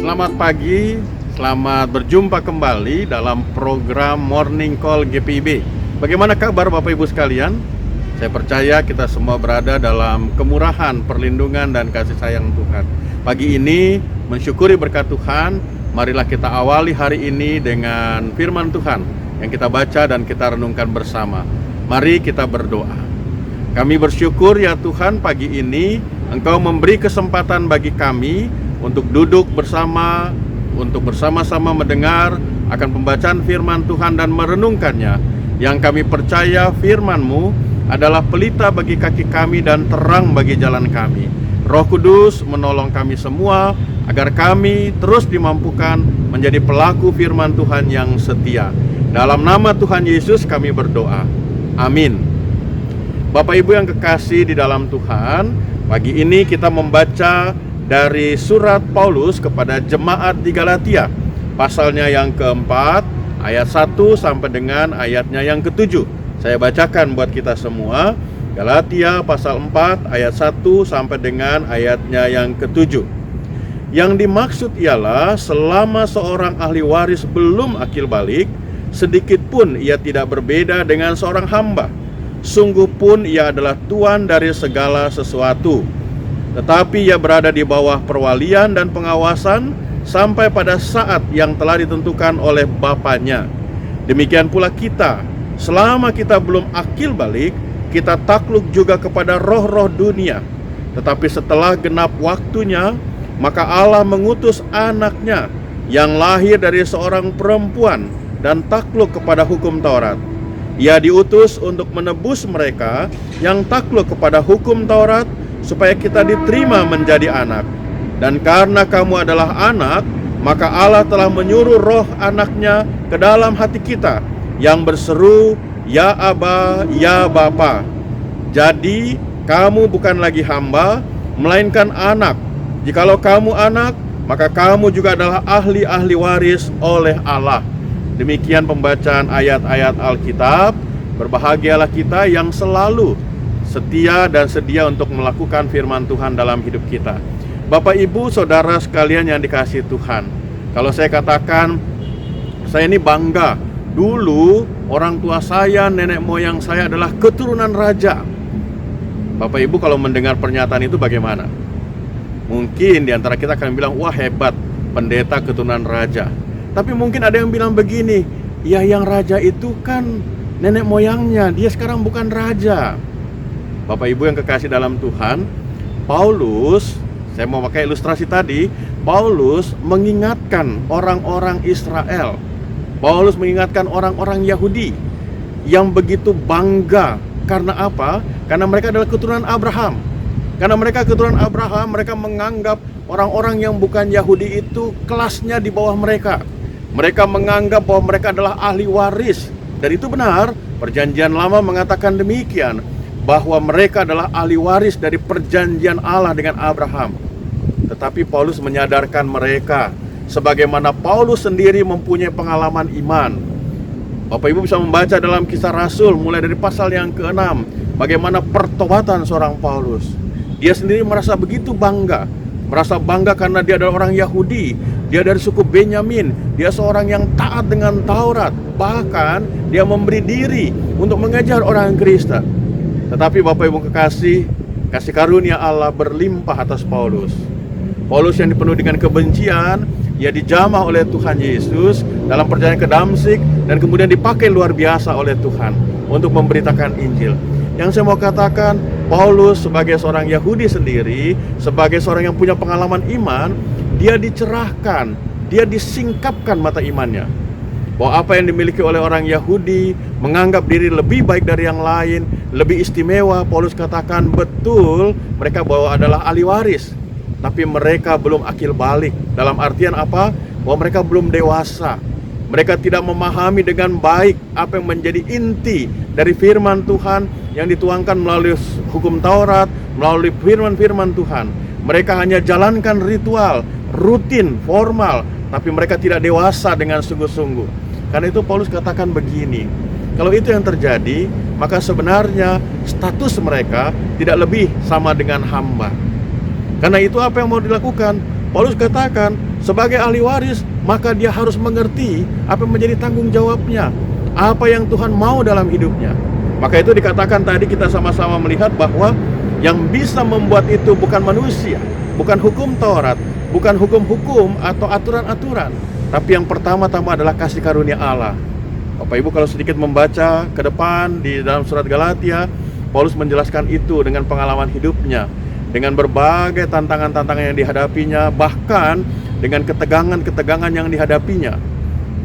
Selamat pagi, selamat berjumpa kembali dalam program Morning Call GPIB. Bagaimana kabar Bapak Ibu sekalian? Saya percaya kita semua berada dalam kemurahan, perlindungan, dan kasih sayang Tuhan. Pagi ini mensyukuri berkat Tuhan, marilah kita awali hari ini dengan firman Tuhan yang kita baca dan kita renungkan bersama. Mari kita berdoa. Kami bersyukur ya Tuhan, pagi ini Engkau memberi kesempatan bagi kami untuk duduk bersama, untuk bersama-sama mendengar akan pembacaan firman Tuhan dan merenungkannya. Yang kami percaya firman-Mu adalah pelita bagi kaki kami dan terang bagi jalan kami. Roh Kudus menolong kami semua agar kami terus dimampukan menjadi pelaku firman Tuhan yang setia. Dalam nama Tuhan Yesus kami berdoa. Amin. Bapak Ibu yang kekasih di dalam Tuhan, pagi ini kita membaca dari surat Paulus kepada jemaat di Galatia, pasalnya yang keempat, ayat 1 sampai dengan ayatnya yang ke-7. Saya bacakan buat kita semua. Galatia pasal 4 ayat 1 sampai dengan ayatnya yang ke-7. Yang dimaksud ialah selama seorang ahli waris belum akil balik, sedikit pun ia tidak berbeda dengan seorang hamba. Sungguh pun ia adalah tuan dari segala sesuatu. Tetapi ia berada di bawah perwalian dan pengawasan sampai pada saat yang telah ditentukan oleh Bapaknya. Demikian pula kita, selama kita belum akil balik, kita takluk juga kepada roh-roh dunia. Tetapi setelah genap waktunya, maka Allah mengutus anaknya yang lahir dari seorang perempuan dan takluk kepada hukum Taurat. Ia diutus untuk menebus mereka yang takluk kepada hukum Taurat, supaya kita diterima menjadi anak. Dan karena kamu adalah anak, maka Allah telah menyuruh roh anaknya ke dalam hati kita, yang berseru, Ya Aba, Ya Bapa. Jadi kamu bukan lagi hamba, melainkan anak. Jikalau kamu anak, maka kamu juga adalah ahli-ahli waris oleh Allah. Demikian pembacaan ayat-ayat Alkitab. Berbahagialah kita yang selalu setia dan sedia untuk melakukan firman Tuhan dalam hidup kita. Bapak Ibu Saudara sekalian yang dikasihi Tuhan, kalau saya katakan saya ini bangga, dulu orang tua saya, nenek moyang saya adalah keturunan raja. Bapak Ibu kalau mendengar pernyataan itu bagaimana? Mungkin di antara kita akan bilang, wah hebat, pendeta keturunan raja. Tapi mungkin ada yang bilang begini, ya yang raja itu kan nenek moyangnya, dia sekarang bukan raja. Bapak Ibu yang kekasih dalam Tuhan, Paulus, saya mau pakai ilustrasi tadi, Paulus mengingatkan orang-orang Israel. Paulus mengingatkan orang-orang Yahudi yang begitu bangga. Karena apa? Karena mereka adalah keturunan Abraham. Karena mereka keturunan Abraham, mereka menganggap orang-orang yang bukan Yahudi itu kelasnya di bawah mereka. Mereka menganggap bahwa mereka adalah ahli waris. Dan itu benar, Perjanjian Lama mengatakan demikian, bahwa mereka adalah ahli waris dari perjanjian Allah dengan Abraham. Tetapi Paulus menyadarkan mereka, sebagaimana Paulus sendiri mempunyai pengalaman iman. Bapak Ibu bisa membaca dalam Kisah Rasul mulai dari pasal yang ke-6, bagaimana pertobatan seorang Paulus. Dia sendiri merasa begitu bangga, merasa bangga karena dia adalah orang Yahudi, dia dari suku Benyamin, dia seorang yang taat dengan Taurat, bahkan dia memberi diri untuk mengajar orang Kristen. Tetapi Bapak Ibu kekasih, kasih karunia Allah berlimpah atas Paulus. Paulus yang dipenuhi dengan kebencian, ia dijamah oleh Tuhan Yesus dalam perjalanan ke Damsyik, dan kemudian dipakai luar biasa oleh Tuhan untuk memberitakan Injil. Yang saya mau katakan, Paulus sebagai seorang Yahudi sendiri, sebagai seorang yang punya pengalaman iman, dia dicerahkan, dia disingkapkan mata imannya. Bahwa apa yang dimiliki oleh orang Yahudi, menganggap diri lebih baik dari yang lain, lebih istimewa. Paulus katakan betul mereka bahwa adalah ahli waris, tapi mereka belum akil balik. Dalam artian apa? Bahwa mereka belum dewasa. Mereka tidak memahami dengan baik apa yang menjadi inti dari firman Tuhan yang dituangkan melalui hukum Taurat, melalui firman-firman Tuhan. Mereka hanya jalankan ritual, rutin, formal, tapi mereka tidak dewasa dengan sungguh-sungguh. Karena itu Paulus katakan begini, kalau itu yang terjadi, maka sebenarnya status mereka tidak lebih sama dengan hamba. Karena itu apa yang mau dilakukan? Paulus katakan, Sebagai ahli waris, maka dia harus mengerti apa yang menjadi tanggung jawabnya, apa yang Tuhan mau dalam hidupnya. Maka itu dikatakan tadi, kita sama-sama melihat bahwa yang bisa membuat itu bukan manusia, bukan hukum Taurat, bukan hukum-hukum atau aturan-aturan, tapi yang pertama-tama adalah kasih karunia Allah. Bapak Ibu kalau sedikit membaca ke depan di dalam surat Galatia, Paulus menjelaskan itu dengan pengalaman hidupnya, dengan berbagai tantangan-tantangan yang dihadapinya, bahkan dengan ketegangan-ketegangan yang dihadapinya.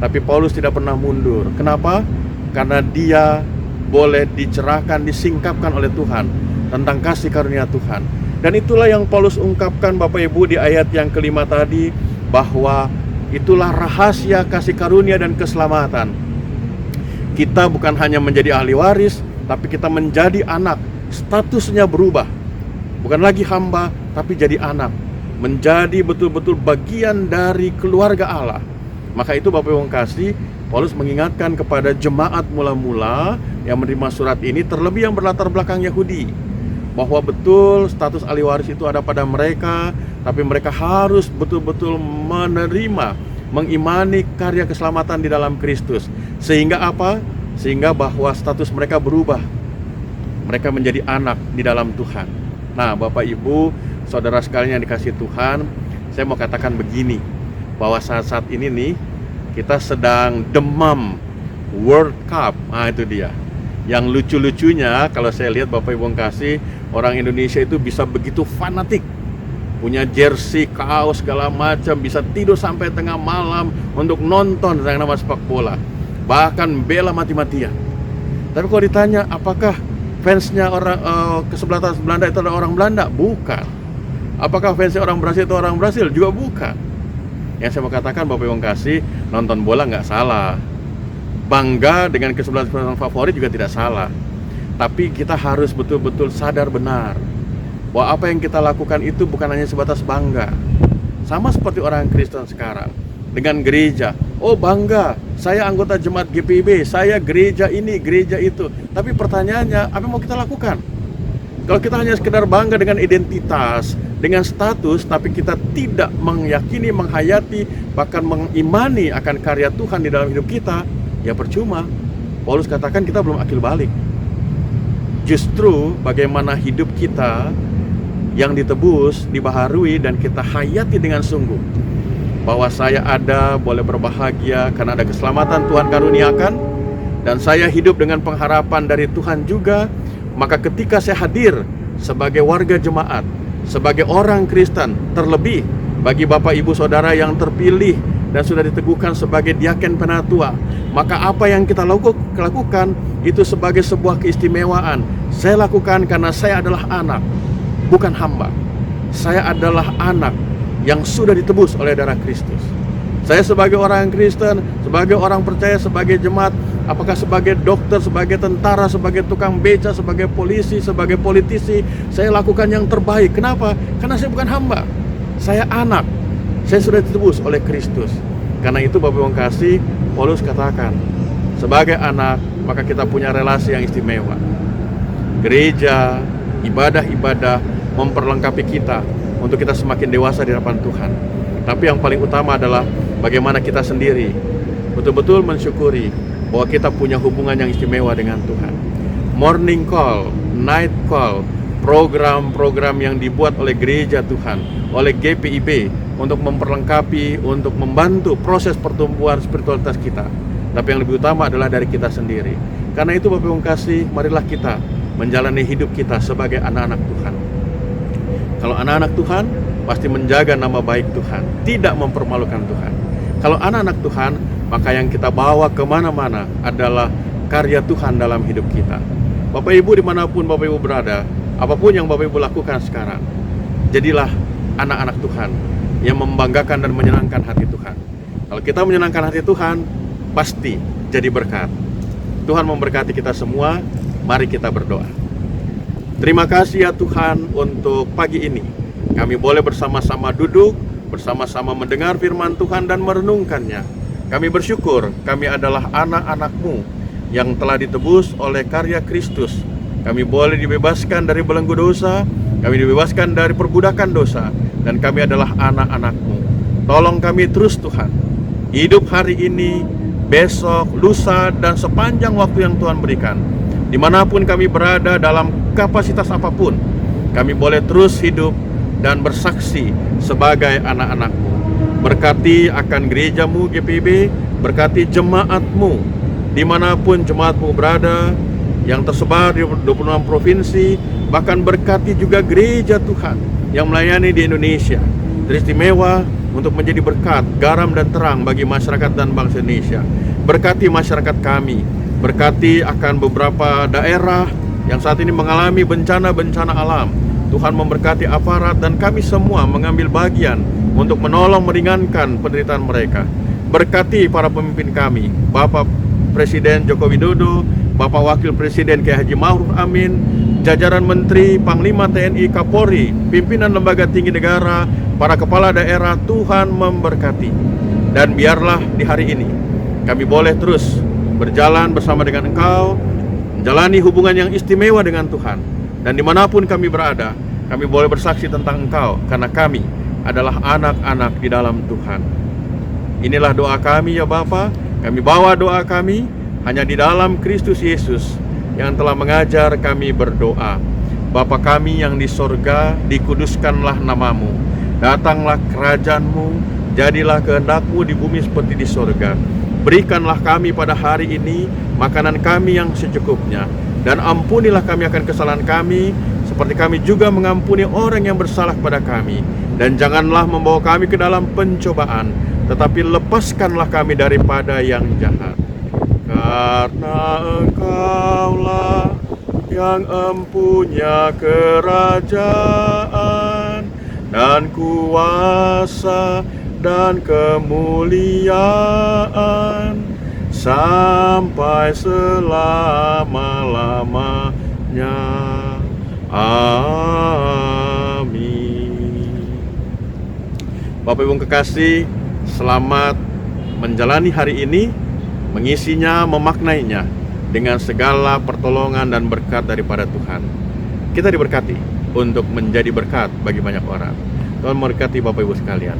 Tapi Paulus tidak pernah mundur. Kenapa? Karena dia boleh dicerahkan, disingkapkan oleh Tuhan tentang kasih karunia Tuhan. Dan itulah yang Paulus ungkapkan Bapak Ibu di ayat yang kelima tadi, bahwa itulah rahasia kasih karunia dan keselamatan. Kita bukan hanya menjadi ahli waris, tapi kita menjadi anak. Statusnya berubah, bukan lagi hamba, tapi jadi anak, menjadi betul-betul bagian dari keluarga Allah. Maka itu Bapak Ibu kasih, Paulus mengingatkan kepada jemaat mula-mula yang menerima surat ini, terlebih yang berlatar belakang Yahudi, bahwa betul status ahli waris itu ada pada mereka, tapi mereka harus betul-betul menerima, mengimani karya keselamatan di dalam Kristus. Sehingga apa? Sehingga bahwa status mereka berubah, mereka menjadi anak di dalam Tuhan. Nah, Bapak Ibu, saudara sekalian yang dikasihi Tuhan, saya mau katakan begini, bahwa saat-saat ini nih, kita sedang demam World Cup. Nah, itu dia. Yang lucu-lucunya, kalau saya lihat Bapak Ibu kasih, orang Indonesia itu bisa begitu fanatik, punya jersey, kaos, segala macam, bisa tidur sampai tengah malam untuk nonton yang namanya sepak bola, bahkan bela mati-matian. Tapi kalau ditanya, apakah fansnya orang kesebelasan Belanda itu adalah orang Belanda? Bukan. Apakah fansnya orang Brasil itu orang Brasil? Juga bukan. Yang saya mau katakan Bapak Ibu kasih, nonton bola nggak salah, bangga dengan kesebelasan favorit juga tidak salah. Tapi kita harus betul-betul sadar benar bahwa apa yang kita lakukan itu bukan hanya sebatas bangga. Sama seperti orang Kristen sekarang dengan gereja. Oh, bangga, saya anggota jemaat GPIB, saya gereja ini, gereja itu. Tapi pertanyaannya, apa yang mau kita lakukan? Kalau kita hanya sekedar bangga dengan identitas, dengan status, tapi kita tidak meyakini, menghayati, bahkan mengimani akan karya Tuhan di dalam hidup kita, ya percuma. Paulus katakan kita belum akil balik. Justru bagaimana hidup kita yang ditebus, dibaharui, dan kita hayati dengan sungguh, bahwa saya ada, boleh berbahagia karena ada keselamatan Tuhan karuniakan, dan saya hidup dengan pengharapan dari Tuhan juga. Maka ketika saya hadir sebagai warga jemaat, sebagai orang Kristen, terlebih bagi Bapak Ibu Saudara yang terpilih dan sudah diteguhkan sebagai diaken penatua, maka apa yang kita lakukan itu sebagai sebuah keistimewaan. Saya lakukan karena saya adalah anak, bukan hamba. Saya adalah anak yang sudah ditebus oleh darah Kristus. Saya sebagai orang Kristen, sebagai orang percaya, sebagai jemaat, apakah sebagai dokter, sebagai tentara, sebagai tukang beca, sebagai polisi, sebagai politisi, saya lakukan yang terbaik. Kenapa? Karena saya bukan hamba, saya anak. Saya sudah ditebus oleh Kristus. Karena itu Bapak Ibu kasih, Paulus katakan, sebagai anak, maka kita punya relasi yang istimewa. Gereja, ibadah-ibadah memperlengkapi kita untuk kita semakin dewasa di hadapan Tuhan. Tapi yang paling utama adalah bagaimana kita sendiri betul-betul mensyukuri bahwa kita punya hubungan yang istimewa dengan Tuhan. Morning call, night call, program-program yang dibuat oleh gereja Tuhan, oleh GPIB, untuk memperlengkapi, untuk membantu proses pertumbuhan spiritualitas kita. Tapi yang lebih utama adalah dari kita sendiri. Karena itu Bapak Ibu kasih, marilah kita menjalani hidup kita sebagai anak-anak Tuhan. Kalau anak-anak Tuhan, pasti menjaga nama baik Tuhan, tidak mempermalukan Tuhan. Kalau anak-anak Tuhan, maka yang kita bawa kemana-mana adalah karya Tuhan dalam hidup kita. Bapak Ibu dimanapun Bapak Ibu berada, apapun yang Bapak Ibu lakukan sekarang, jadilah anak-anak Tuhan yang membanggakan dan menyenangkan hati Tuhan. Kalau kita menyenangkan hati Tuhan, pasti jadi berkat. Tuhan memberkati kita semua. Mari kita berdoa. Terima kasih ya Tuhan untuk pagi ini. Kami boleh bersama-sama duduk, bersama-sama mendengar firman Tuhan dan merenungkannya. Kami bersyukur kami adalah anak-anak-Mu yang telah ditebus oleh karya Kristus. Kami boleh dibebaskan dari belenggu dosa, kami dibebaskan dari perbudakan dosa, dan kami adalah anak-anak-Mu. Tolong kami terus Tuhan, hidup hari ini, besok, lusa, dan sepanjang waktu yang Tuhan berikan. Dimanapun kami berada dalam kapasitas apapun, kami boleh terus hidup dan bersaksi sebagai anak-anak-Mu. Berkati akan gerejamu GPIB, berkati jemaatmu, dimanapun jemaatmu berada, yang tersebar di 26 provinsi, bahkan berkati juga gereja Tuhan yang melayani di Indonesia, teristimewa untuk menjadi berkat, garam dan terang bagi masyarakat dan bangsa Indonesia. Berkati masyarakat kami, berkati akan beberapa daerah yang saat ini mengalami bencana-bencana alam. Tuhan memberkati aparat dan kami semua mengambil bagian untuk menolong meringankan penderitaan mereka. Berkati para pemimpin kami, Bapak Presiden Joko Widodo, Bapak Wakil Presiden Kiai Haji Ma'ruf Amin, jajaran Menteri, Panglima TNI, Kapolri, pimpinan lembaga tinggi negara, para kepala daerah. Tuhan memberkati. Dan biarlah di hari ini kami boleh terus berjalan bersama dengan Engkau, menjalani hubungan yang istimewa dengan Tuhan. Dan dimanapun kami berada, kami boleh bersaksi tentang Engkau, karena kami adalah anak-anak di dalam Tuhan. Inilah doa kami ya Bapa. Kami bawa doa kami hanya di dalam Kristus Yesus yang telah mengajar kami berdoa. Bapa kami yang di sorga, dikuduskanlah namamu. Datanglah kerajaan-Mu, jadilah kehendak-Mu di bumi seperti di sorga. Berikanlah kami pada hari ini makanan kami yang secukupnya, dan ampunilah kami akan kesalahan kami, seperti kami juga mengampuni orang yang bersalah kepada kami. Dan janganlah membawa kami ke dalam pencobaan, tetapi lepaskanlah kami daripada yang jahat. Karena Engkaulah yang empunya kerajaan dan kuasa dan kemuliaan sampai selama-lamanya. Amin. Bapak Ibu kekasih, selamat menjalani hari ini, mengisinya, memaknainya dengan segala pertolongan dan berkat daripada Tuhan. Kita diberkati untuk menjadi berkat bagi banyak orang. Tuhan memberkati Bapak Ibu sekalian.